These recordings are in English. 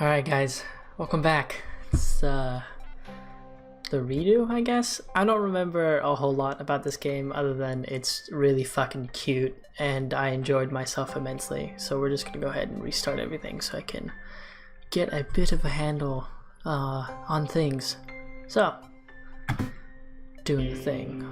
Alright guys, welcome back. It's the redo, I guess? I don't remember a whole lot about this game other than it's really fucking cute and I enjoyed myself immensely. So we're just gonna go ahead and restart everything so I can get a bit of a handle on things. So, doing the thing.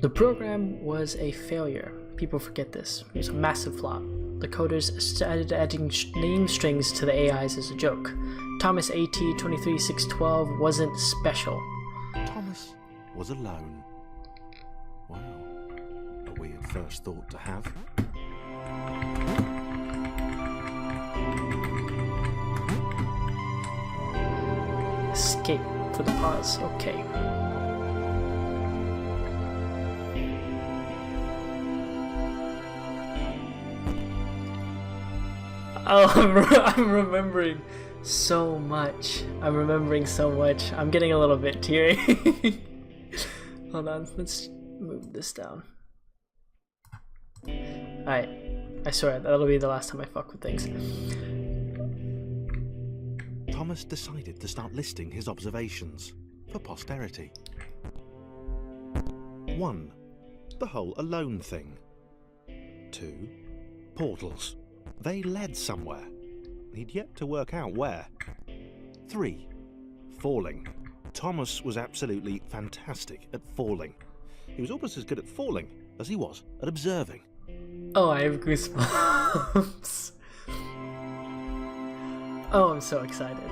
The program was a failure. People forget this. It was a massive flop. The coders started adding name strings to the AIs as a joke. Thomas AT23612 wasn't special. Thomas was alone. Wow, a weird first thought to have. Escape for the pause. Okay. Oh, I'm remembering so much. I'm getting a little bit teary. Hold on, let's move this down. Alright, I swear, that'll be the last time I fuck with things. Thomas decided to start listing his observations for posterity. 1. The whole alone thing. 2. Portals. They led somewhere. He'd yet to work out where. 3. Falling. Thomas was absolutely fantastic at falling. He was almost as good at falling as he was at observing. Oh, I have goosebumps. Oh, I'm so excited.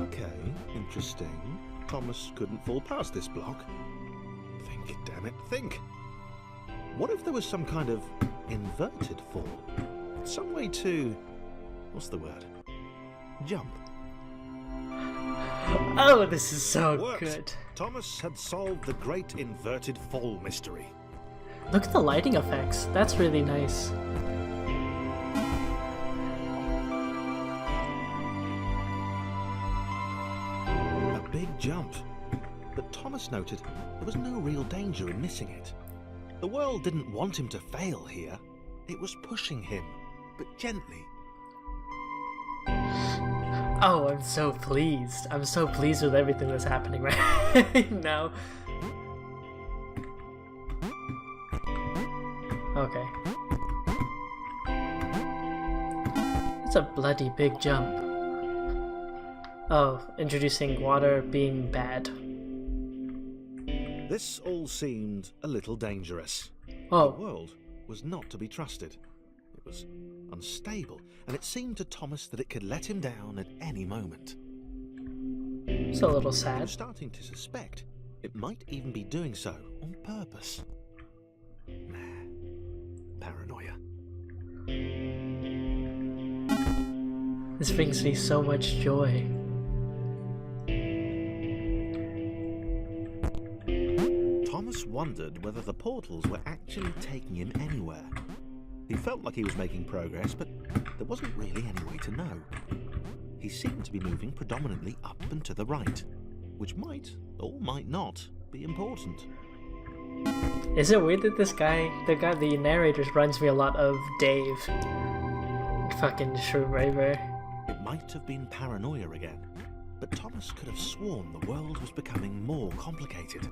Okay, interesting. Thomas couldn't fall past this block. Think, damn it, think. What if there was some kind of inverted fall? Some way to... what's the word? Jump. Oh, this is so Worked. good. Thomas had solved the great inverted fall mystery. Look at the lighting effects. That's really nice. Big jump. But Thomas noted there was no real danger in missing it. The world didn't want him to fail here. It was pushing him, but gently. Oh, I'm so pleased. I'm so pleased with everything that's happening right now. Okay. That's a bloody big jump. Oh, introducing water being bad. This all seemed a little dangerous. Oh. The world was not to be trusted. It was unstable, and it seemed to Thomas that it could let him down at any moment. It's a little He sad. was starting to suspect it might even be doing so on purpose. Nah, paranoia. This brings me so much joy. Thomas wondered whether the portals were actually taking him anywhere. He felt like he was making progress, but there wasn't really any way to know. He seemed to be moving predominantly up and to the right, which might, or might not, be important. Is it weird that the narrator reminds me a lot of Dave? Fucking Shrew-Raver. It might have been paranoia again, but Thomas could have sworn the world was becoming more complicated.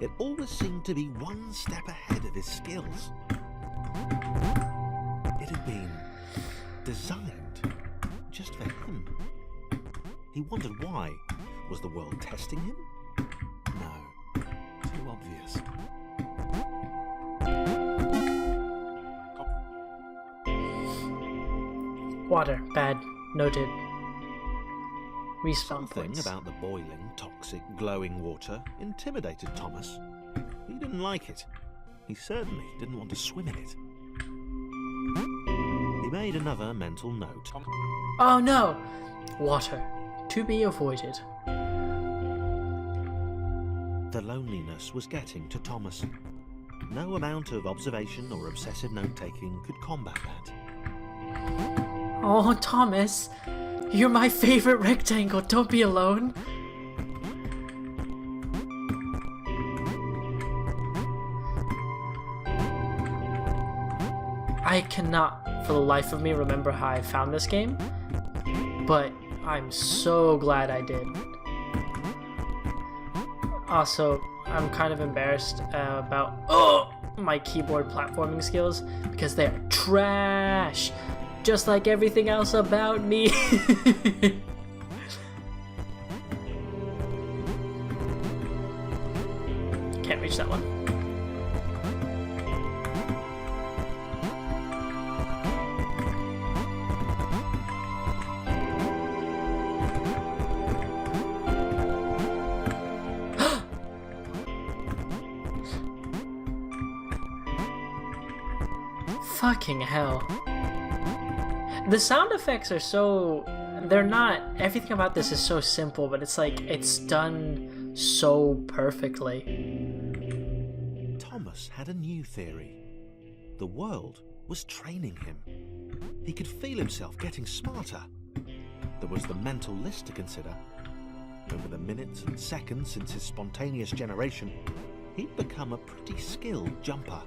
It always seemed to be one step ahead of his skills. It had been designed just for him. He wondered why. Was the world testing him? No, too obvious. Water, bad, noted. Respawn Something points. about the boiling, toxic, glowing water intimidated Thomas. He didn't like it. He certainly didn't want to swim in it. He made another mental note. Oh no! Water. To be avoided. The loneliness was getting to Thomas. No amount of observation or obsessive note-taking could combat that. Oh, Thomas! You're my favorite rectangle, don't be alone! I cannot for the life of me remember how I found this game, but I'm so glad I did. Also, I'm kind of embarrassed about my keyboard platforming skills because they're trash, just like everything else about me. Can't reach that one. Fucking hell. The sound effects are so... They're not... Everything about this is so simple, but it's like, it's done so perfectly. Thomas had a new theory. The world was training him. He could feel himself getting smarter. There was the mental list to consider. Over the minutes and seconds since his spontaneous generation, he'd become a pretty skilled jumper.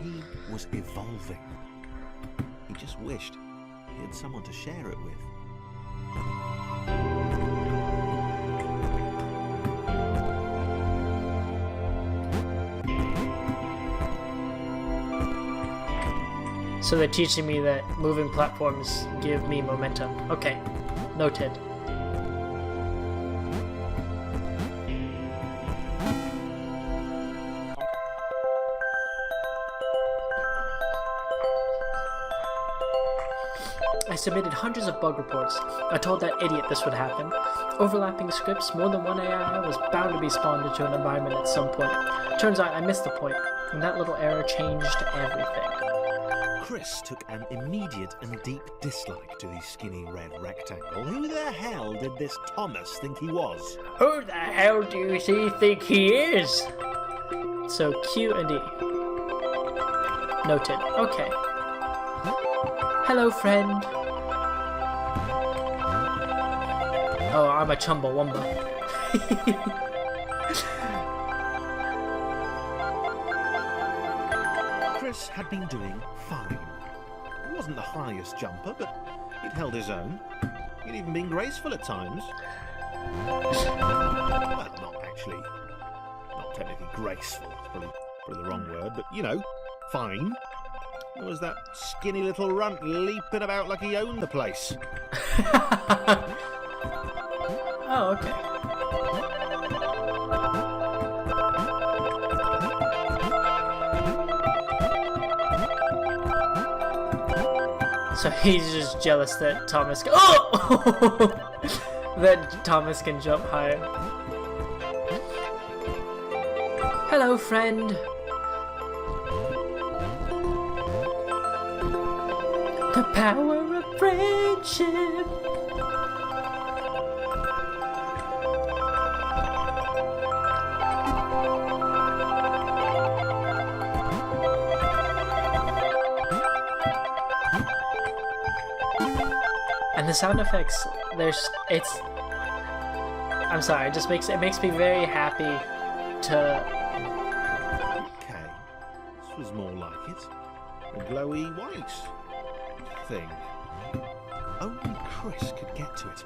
He was evolving. He just wished he had someone to share it with. So they're teaching me that moving platforms give me momentum. Okay, noted. I submitted hundreds of bug reports. I told that idiot this would happen. Overlapping scripts, more than one AI was bound to be spawned into an environment at some point. Turns out I missed the point, and that little error changed everything. Chris took an immediate and deep dislike to the skinny red rectangle. Who the hell did this Thomas think he was? Who the hell do you think he is? So Q and E. Noted. Okay. Hello, friend. Oh, I'm a Chumbawamba. Chris had been doing fine. He wasn't the highest jumper, but he'd held his own. He'd even been graceful at times. Well, not actually. Not technically graceful. It's probably the wrong word, but you know, fine. There was that skinny little runt leaping about like he owned the place. Oh, okay. So he's just jealous that Thomas can... Oh! That Thomas can jump higher. Hello, friend. The power of friendship. And the sound effects, I'm sorry, it makes me very happy to... Okay, this was more like it. A glowy white thing. Only Chris could get to it,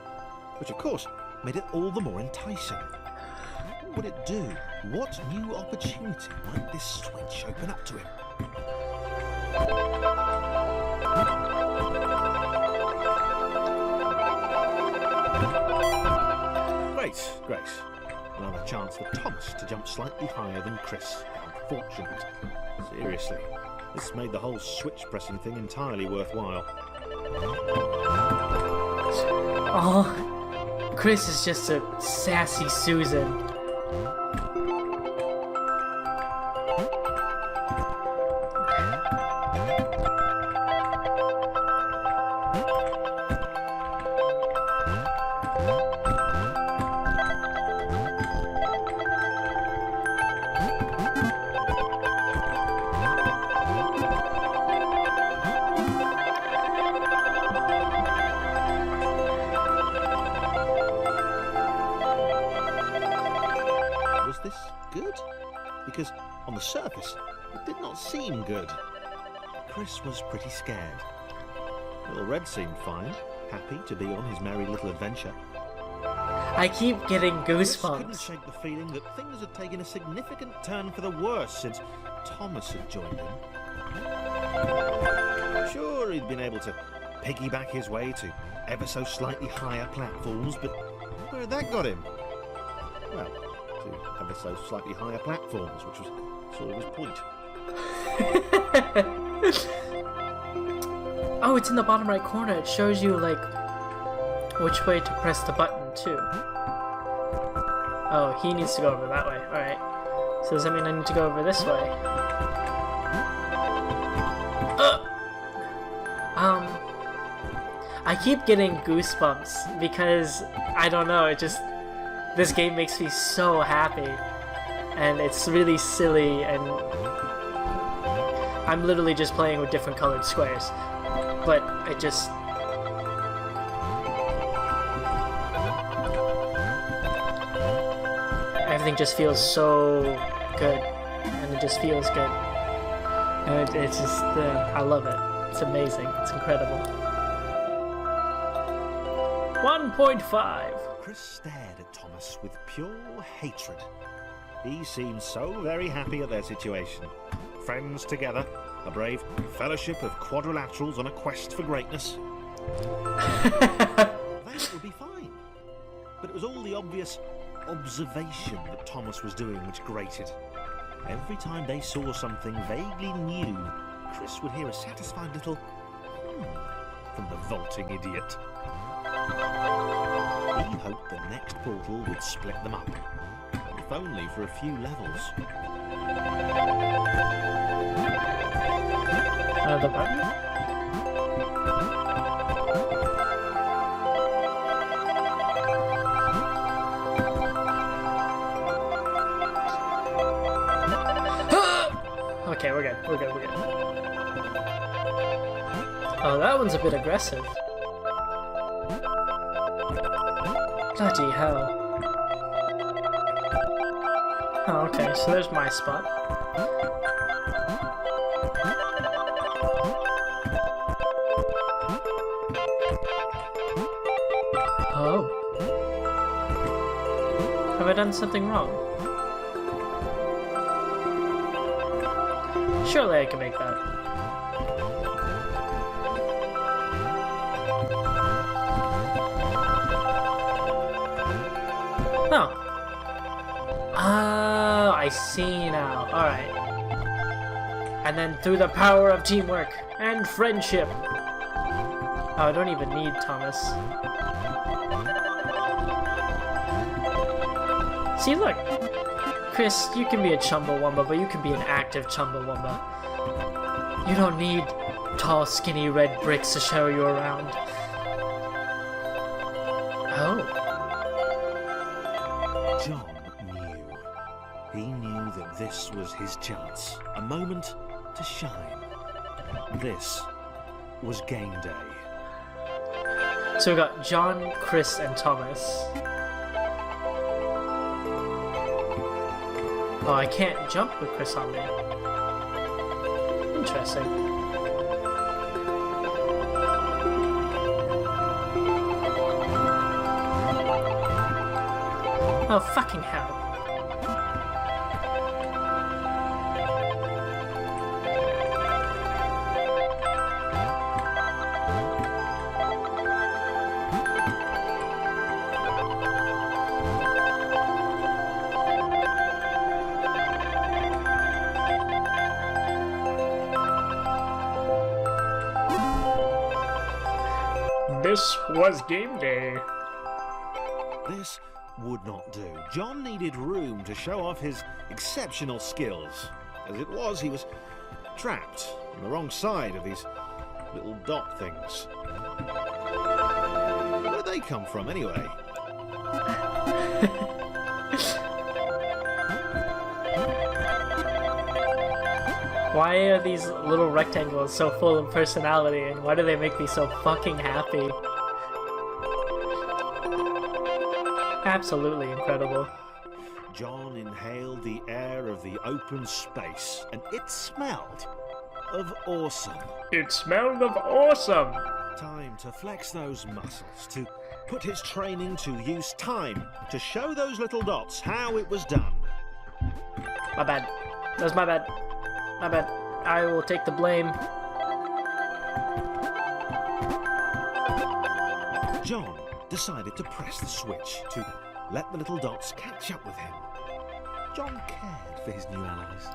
which of course made it all the more enticing. What would it do? What new opportunity might this switch open up to him? Great. Another chance for Thomas to jump slightly higher than Chris. How fortunate. Seriously, this made the whole switch pressing thing entirely worthwhile. Oh, Chris is just a sassy Susan. Was this good? Because on the surface, It did not seem good. Chris was pretty scared. Little Red seemed fine, happy to be on his merry little adventure. I keep getting Chris couldn't goosebumps. shake the feeling that things had taken a significant turn for the worse since Thomas had joined him. Sure, he'd been able to piggyback his way to ever so slightly higher platforms, but where had that got him? Well, to ever so slightly higher platforms, which was sort of his point. Oh, it's in the bottom right corner. It shows you, like, which way to press the button, too. Oh, he needs to go over that way. Alright. So does that mean I need to go over this way? I keep getting goosebumps because, I don't know, this game makes me so happy. And it's really silly, and I'm literally just playing with different colored squares. But it just... everything just feels so good, and it just feels good. And it's just, I love it. It's amazing. It's incredible. 1.5. Chris stared at Thomas with pure hatred. He seemed so very happy at their situation. Friends together, a brave fellowship of quadrilaterals on a quest for greatness. That would be fine. But it was all the obvious observation that Thomas was doing which grated. Every time they saw something vaguely new, Chris would hear a satisfied little from the vaulting idiot. He hoped the next portal would split them up, if only for a few levels. The button? Okay, we're good. We're good. We're good. Oh, that one's a bit aggressive. Bloody hell. Oh, okay, so there's my spot. Oh. Have I done something wrong? Surely I can make that. Oh. Oh, I see now. Alright. And then through the power of teamwork and friendship. Oh, I don't even need Thomas. See, look. Chris, you can be a Chumbawamba, but you can be an active Chumbawamba. You don't need tall, skinny red bricks to show you around. Oh. John knew. He knew that this was his chance. A moment to shine. This was game day. So we got John, Chris, and Thomas. Oh, I can't jump with Chris on me. Interesting. Oh, fucking hell. This was game day. This would not do. John needed room to show off his exceptional skills. As it was, he was trapped on the wrong side of these little dot things. Where'd they come from, anyway? Why are these little rectangles so full of personality, and why do they make me so fucking happy? Absolutely incredible. John inhaled the air of the open space, and it smelled of awesome. It smelled of awesome! Time to flex those muscles, to put his training to use. Time to show those little dots how it was done. My bad. That's my bad. My bad. I will take the blame. John decided to press the switch to let the little dots catch up with him. John cared for his new allies.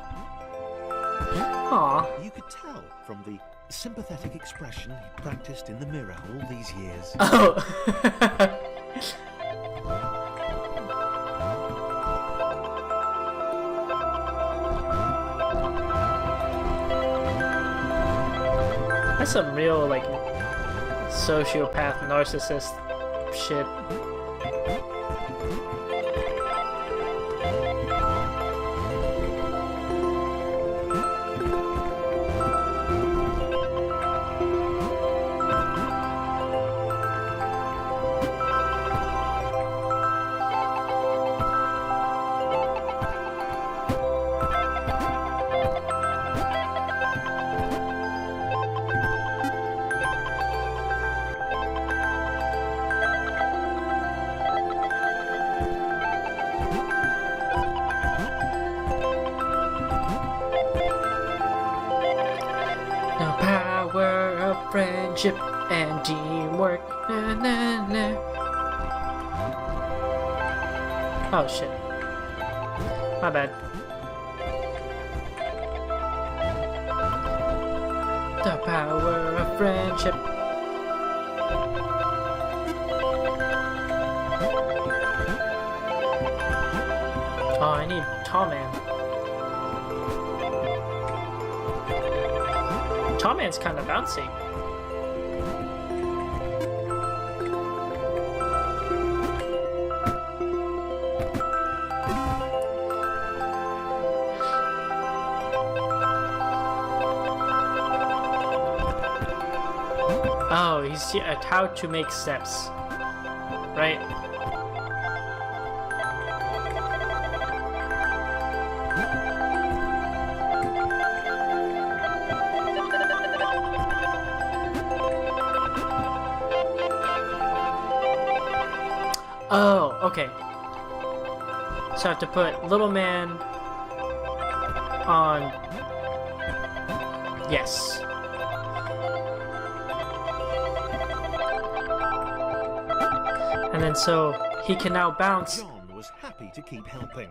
Aww. You could tell from the sympathetic expression he practiced in the mirror all these years. Oh. That's some real, like, sociopath, narcissist shit. Friendship and teamwork. Na, na, na. Oh shit. My bad. The power of friendship. Oh, I need Tom-Man. Tom-Man's kind of bouncy. Oh, he's at how to make steps, right? Oh, okay. So I have to put little man on. Yes. And then so he can now bounce. John was happy to keep helping.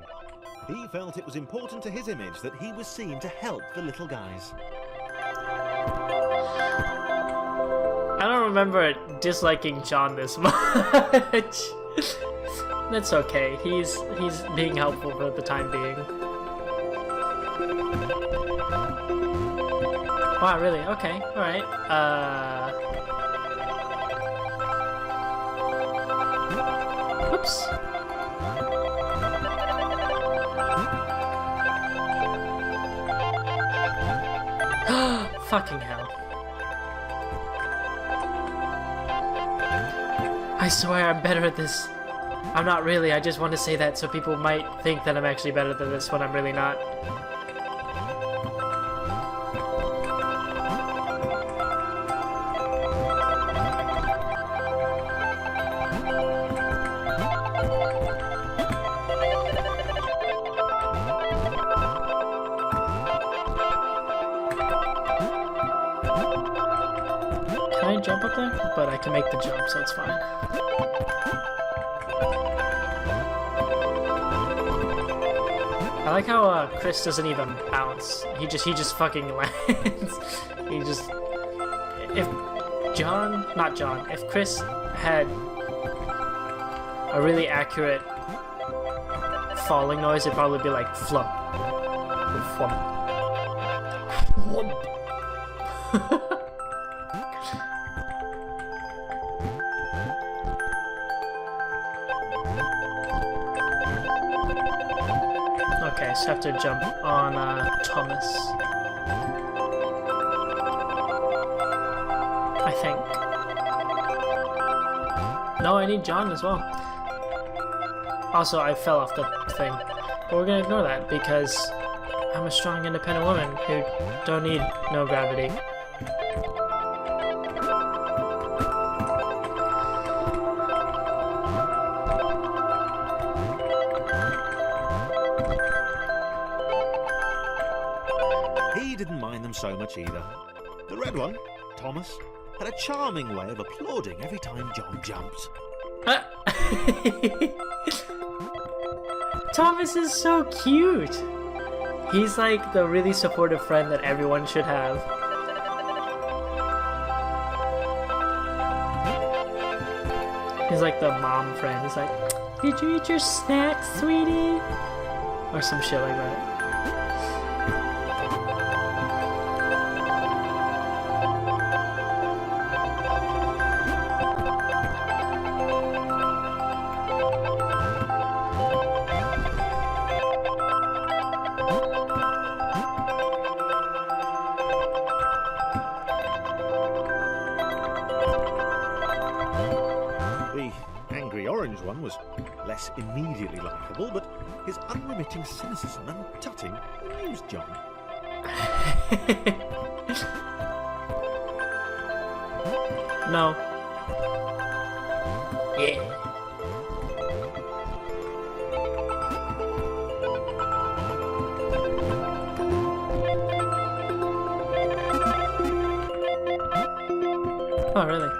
He felt it was important to his image that he was seen to help the little guys. I don't remember disliking John this much. That's okay. He's being helpful for the time being. Wow, really? Okay, alright. Oops. Fucking hell. I swear I'm better at this. I'm not really, I just want to say that so people might think that I'm actually better than this when I'm really not. Can I jump up there? But I can make the jump, so it's fine. I like how Chris doesn't even bounce. He just fucking lands. He just if Chris had a really accurate falling noise, it'd probably be like flump. Flump. Okay, so I have to jump on Thomas. I think. No, I need John as well. Also, I fell off the thing. But we're gonna ignore that because I'm a strong, independent woman who don't need no gravity. He didn't mind them so much either. The red one, Thomas, had a charming way of applauding every time John jumped. Thomas is so cute! He's like the really supportive friend that everyone should have. He's like the mom friend. He's like, "Did you eat your snack, sweetie?" Or some shit like that. The angry orange one was less immediately likable, but his unremitting cynicism and tutting amused John. No. Yeah. Oh, really?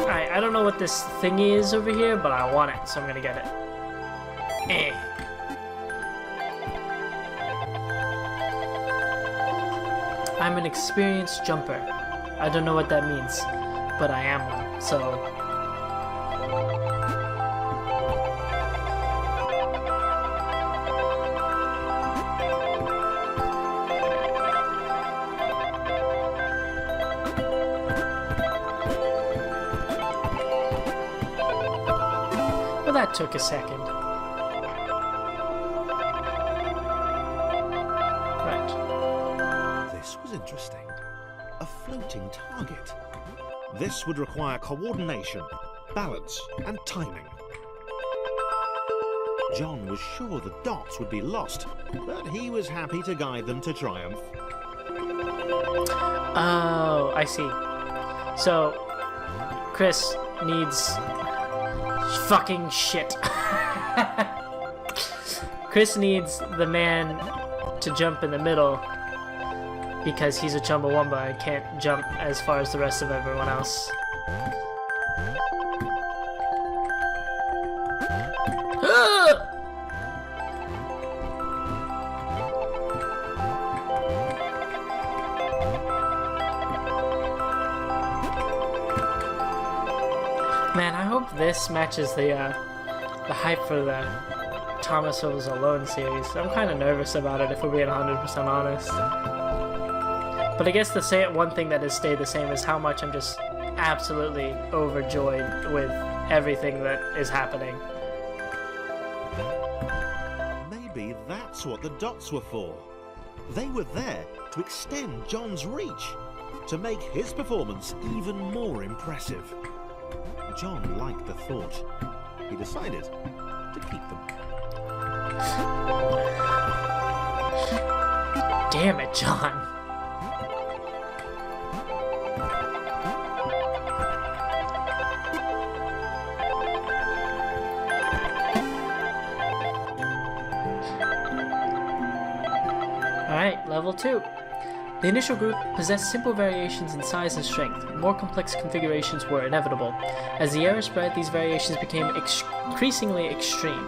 Alright, I don't know what this thingy is over here, but I want it, so I'm gonna get it. Eh. I'm an experienced jumper. I don't know what that means, but I am one, so... Well, that took a second. Right. This was interesting. A floating target. This would require coordination, balance, and timing. John was sure the dots would be lost, but he was happy to guide them to triumph. Oh, I see. So, Chris needs fucking shit. Chris needs the man to jump in the middle because he's a Chumbawamba and can't jump as far as the rest of everyone else. Man, I hope this matches the hype for the Thomas Was Alone series. I'm kind of nervous about it, if we're being 100% honest. But I guess one thing that has stayed the same is how much I'm just absolutely overjoyed with everything that is happening. Maybe that's what the dots were for. They were there to extend John's reach, to make his performance even more impressive. John liked the thought. He decided to keep them. Damn it, John. Alright, level 2. The initial group possessed simple variations in size and strength. More complex configurations were inevitable. As the era spread, these variations became increasingly extreme.